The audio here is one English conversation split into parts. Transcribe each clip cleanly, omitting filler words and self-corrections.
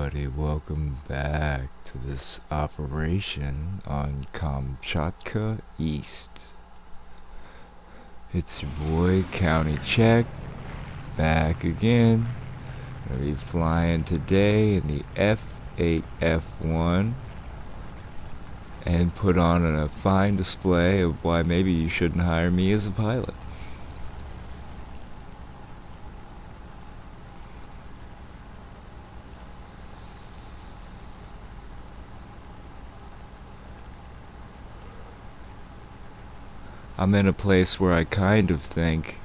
everybody, welcome back to this operation on Kamchatka East. It's your boy, County Check, back again. Gonna be flying today in the F8F1 and put on a fine display of why maybe you shouldn't hire me as a pilot. I'm in a place where I kind of think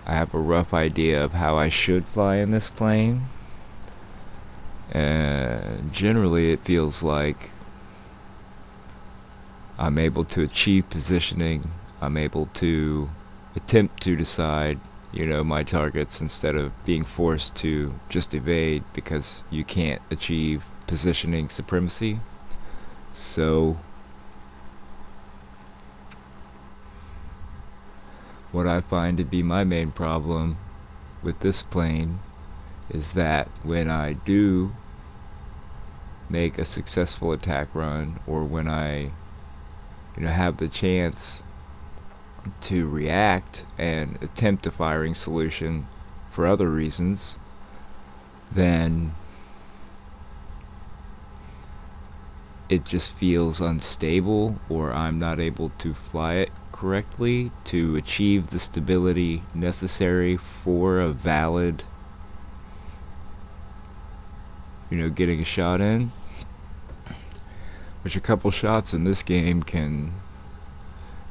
I have a rough idea of how I should fly in this plane, and generally it feels like I'm able to achieve positioning. I'm able to attempt to decide, my targets instead of being forced to just evade because you can't achieve positioning supremacy. So what I find to be my main problem with this plane is that when I do make a successful attack run, or when I have the chance to react and attempt a firing solution for other reasons, then it just feels unstable, or I'm not able to fly it correctly to achieve the stability necessary for a valid, getting a shot in. Which a couple shots in this game can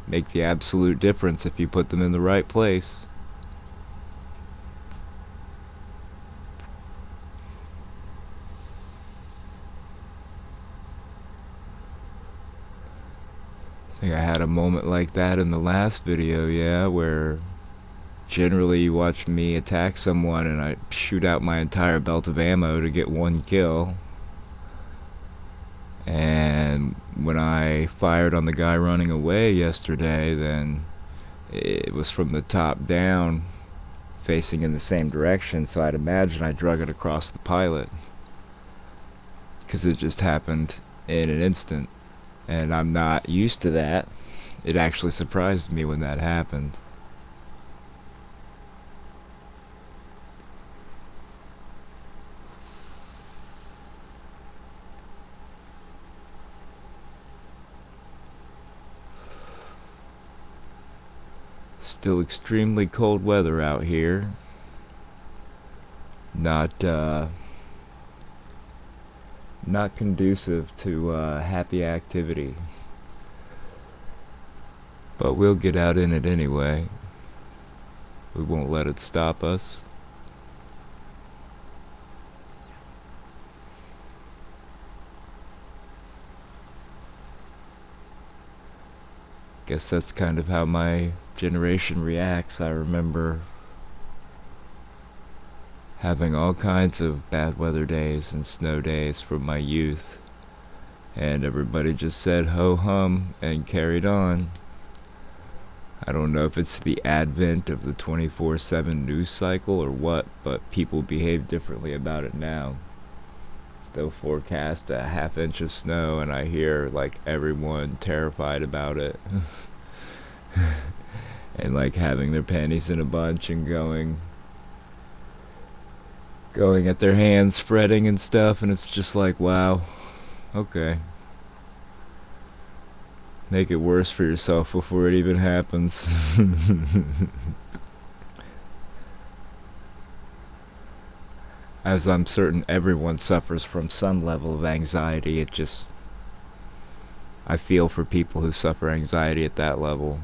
make the absolute difference if you put them in the right place. I think I had a moment like that in the last video, where generally you watch me attack someone and I shoot out my entire belt of ammo to get one kill. And when I fired on the guy running away yesterday, then it was from the top down, facing in the same direction, so I'd imagine I drug it across the pilot, because it just happened in an instant. And I'm not used to that. It actually surprised me when that happened. Still extremely cold weather out here. Not conducive to happy activity, but we'll get out in it anyway. We won't let it stop us. Guess that's kind of how my generation reacts. I remember having all kinds of bad weather days and snow days from my youth, and everybody just said ho hum and carried on. I don't know if it's the advent of the 24/7 news cycle or what, but people behave differently about it now. They'll forecast a half-inch of snow and I hear like everyone terrified about it and like having their panties in a bunch and going at their hands, fretting and stuff, and it's just like, wow, okay. Make it worse for yourself before it even happens. As I'm certain everyone suffers from some level of anxiety, I feel for people who suffer anxiety at that level.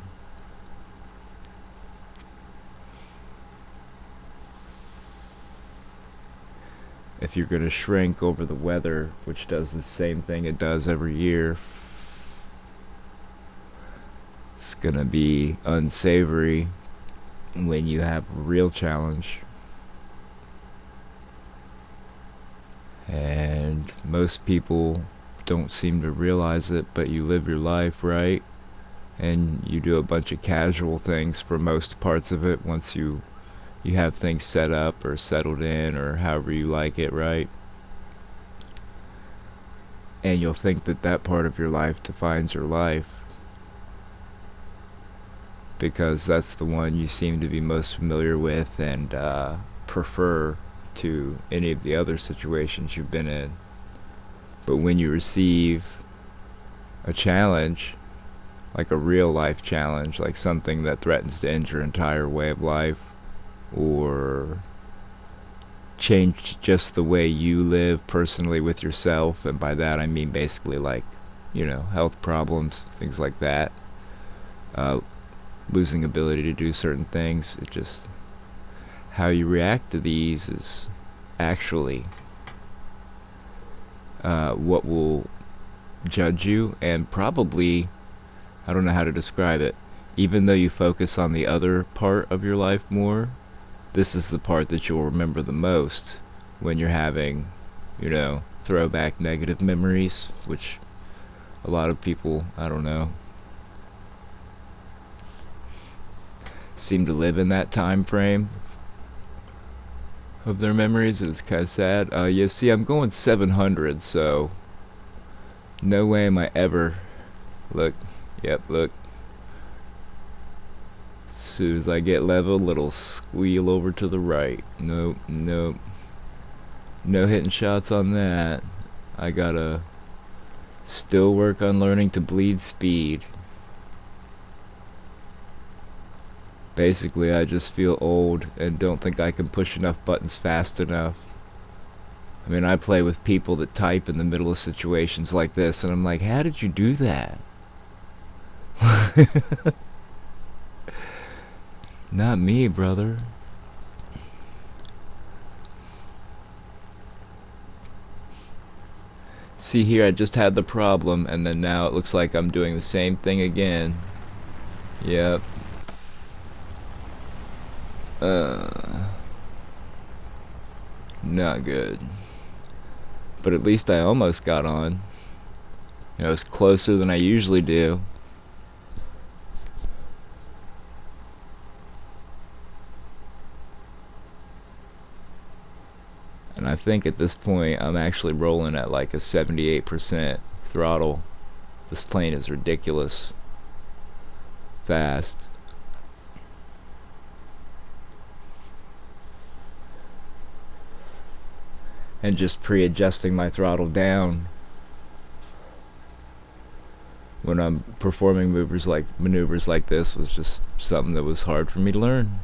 If you're going to shrink over the weather, which does the same thing it does every year, it's going to be unsavory when you have a real challenge. And most people don't seem to realize it, but you live your life, right? And you do a bunch of casual things for most parts of it once you you have things set up or settled in or however you like it, right? And you'll think that that part of your life defines your life because that's the one you seem to be most familiar with and prefer to any of the other situations you've been in. But when you receive a challenge, like a real life challenge, like something that threatens to end your entire way of life or change just the way you live personally with yourself, and by that I mean basically like, you know, health problems, things like that, losing ability to do certain things, it just, how you react to these is actually what will judge you, and probably, I don't know how to describe it, even though you focus on the other part of your life more, this is the part that you'll remember the most when you're having, you know, throwback negative memories, which a lot of people, I don't know, seem to live in that time frame of their memories. It's kind of sad. You see, I'm going 700, so no way am I ever, look, yep, look, as soon as I get level, it'll squeal over to the right. Nope, nope, no hitting shots on that. I gotta still work on learning to bleed speed. Basically, I just feel old and don't think I can push enough buttons fast enough. I mean, I play with people that type in the middle of situations like this, and I'm like, how did you do that? Not me, brother. See here, I just had the problem, and then now it looks like I'm doing the same thing again. Yep. Not good. But at least I almost got on. You know, it's closer than I usually do. And I think at this point I'm actually rolling at like a 78% throttle. This plane is ridiculous fast. And just pre-adjusting my throttle down when I'm performing maneuvers like this was just something that was hard for me to learn.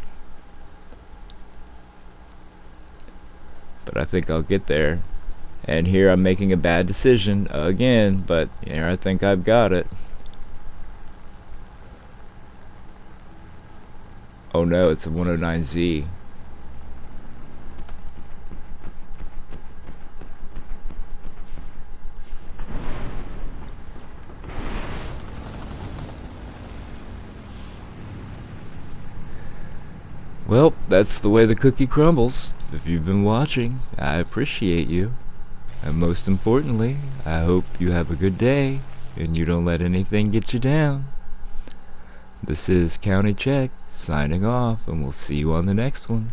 But I think I'll get there. And here I'm making a bad decision again, but here I think I've got it. Oh no, it's a 109Z. Well, that's the way the cookie crumbles. If you've been watching, I appreciate you. And most importantly, I hope you have a good day and you don't let anything get you down. This is County Check, signing off, and we'll see you on the next one.